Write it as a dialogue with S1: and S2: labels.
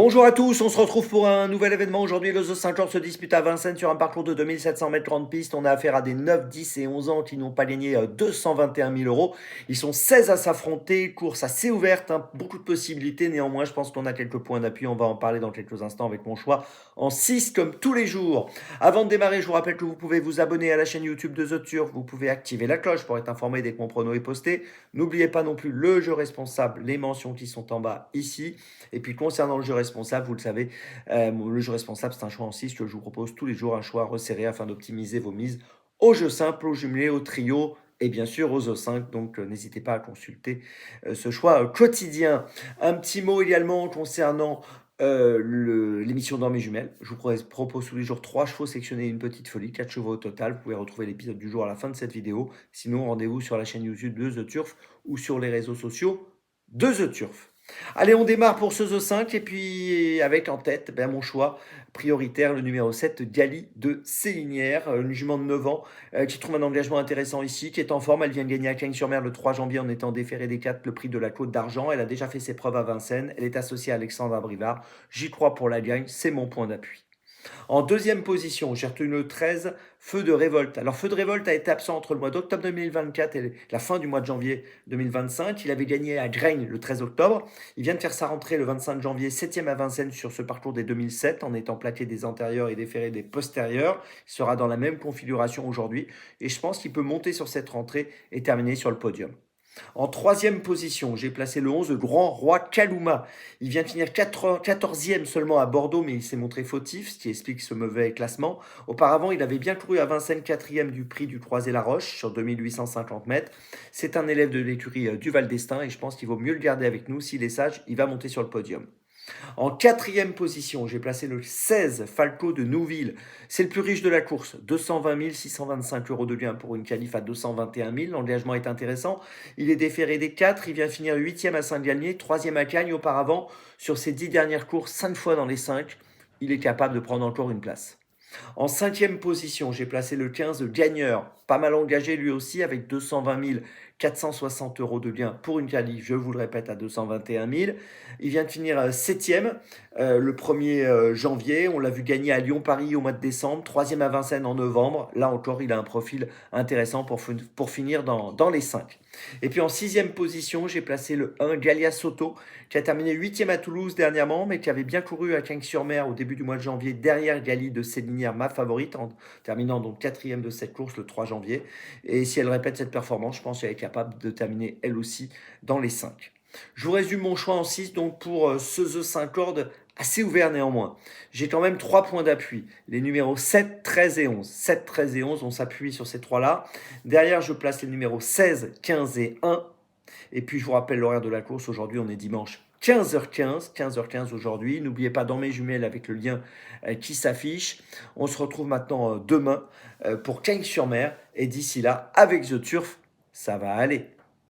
S1: Bonjour à tous, on se retrouve pour un nouvel événement. Aujourd'hui, le The 50 se dispute à Vincennes sur un parcours de 2700 mètres grande piste. On a affaire à des 9, 10 et 11 ans qui n'ont pas gagné 221 000 euros. Ils sont 16 à s'affronter, course assez ouverte, hein, beaucoup de possibilités. Néanmoins, je pense qu'on a quelques points d'appui. On va en parler dans quelques instants avec mon choix en 6 comme tous les jours. Avant de démarrer, je vous rappelle que vous pouvez vous abonner à la chaîne YouTube de The Turf. Vous pouvez activer la cloche pour être informé dès que mon prono est posté. N'oubliez pas non plus le jeu responsable, les mentions qui sont en bas ici. Et puis concernant le jeu responsable, vous le savez, le jeu responsable, c'est un choix en 6 que je vous propose tous les jours, un choix resserré afin d'optimiser vos mises au jeu simple, au jumelé, au trio et bien sûr aux O5. Donc n'hésitez pas à consulter ce choix quotidien. Un petit mot également concernant l'émission dans mes jumelles. Je vous propose tous les jours 3 chevaux sectionnés et une petite folie, 4 chevaux au total. Vous pouvez retrouver l'épisode du jour à la fin de cette vidéo. Sinon, rendez-vous sur la chaîne YouTube de The Turf ou sur les réseaux sociaux de The Turf. Allez, on démarre pour ce The 5 et puis avec en tête mon choix prioritaire, le numéro 7, Gali de Célinière, une jument de 9 ans qui trouve un engagement intéressant ici, qui est en forme. Elle vient de gagner à Cagnes-sur-Mer le 3 janvier en étant déférée des 4 le prix de la Côte d'Argent. Elle a déjà fait ses preuves à Vincennes. Elle est associée à Alexandre Brivard. J'y crois pour la gagne, c'est mon point d'appui. En deuxième position, j'ai retenu le 13, Feu de Révolte. Alors, Feu de Révolte a été absent entre le mois d'octobre 2024 et la fin du mois de janvier 2025. Il avait gagné à Graines le 13 octobre. Il vient de faire sa rentrée le 25 janvier, 7e à Vincennes sur ce parcours des 2007, en étant plaqué des antérieurs et déféré des postérieurs. Il sera dans la même configuration aujourd'hui. Et je pense qu'il peut monter sur cette rentrée et terminer sur le podium. En troisième position, j'ai placé le 11, le Grand Roi Kalouma. Il vient de finir 14e seulement à Bordeaux, mais il s'est montré fautif, ce qui explique ce mauvais classement. Auparavant, il avait bien couru à Vincennes 4e du prix du Croisé-la-Roche sur 2850 mètres. C'est un élève de l'écurie du Val d'Estaing et je pense qu'il vaut mieux le garder avec nous. S'il est sage, il va monter sur le podium. En quatrième position, j'ai placé le 16, Falco de Nouville. C'est le plus riche de la course. 220 625 euros de gain pour une qualif à 221 000. L'engagement est intéressant. Il est déféré des 4. Il vient finir 8e à Saint-Galmier, 3e à Cagnes auparavant. Sur ses 10 dernières courses, 5 fois dans les 5, il est capable de prendre encore une place. En cinquième position, j'ai placé le 15 Gagneur, pas mal engagé lui aussi avec 220 460 euros de gain pour une qualif, je vous le répète, à 221 000. Il vient de finir septième le 1er janvier. On l'a vu gagner à Lyon-Paris au mois de décembre, troisième à Vincennes en novembre. Là encore, il a un profil intéressant pour finir dans les 5. Et puis en sixième position, j'ai placé le 1 Galia Soto, qui a terminé 8e à Toulouse dernièrement, mais qui avait bien couru à Cagnes-sur-Mer au début du mois de janvier, derrière Gali de Célinière, ma favorite, en terminant donc 4e de cette course le 3 janvier. Et si elle répète cette performance, je pense qu'elle est capable de terminer elle aussi dans les 5. Je vous résume mon choix en 6, donc pour ce The 5 cordes, assez ouvert néanmoins. J'ai quand même 3 points d'appui, les numéros 7, 13 et 11. 7, 13 et 11, on s'appuie sur ces 3-là. Derrière, je place les numéros 16, 15 et 1. Et puis, je vous rappelle l'horaire de la course. Aujourd'hui, on est dimanche 15h15. 15h15 aujourd'hui. N'oubliez pas dans mes jumelles avec le lien qui s'affiche. On se retrouve maintenant demain pour Cagnes-sur-Mer. Et d'ici là, avec The Turf, ça va aller.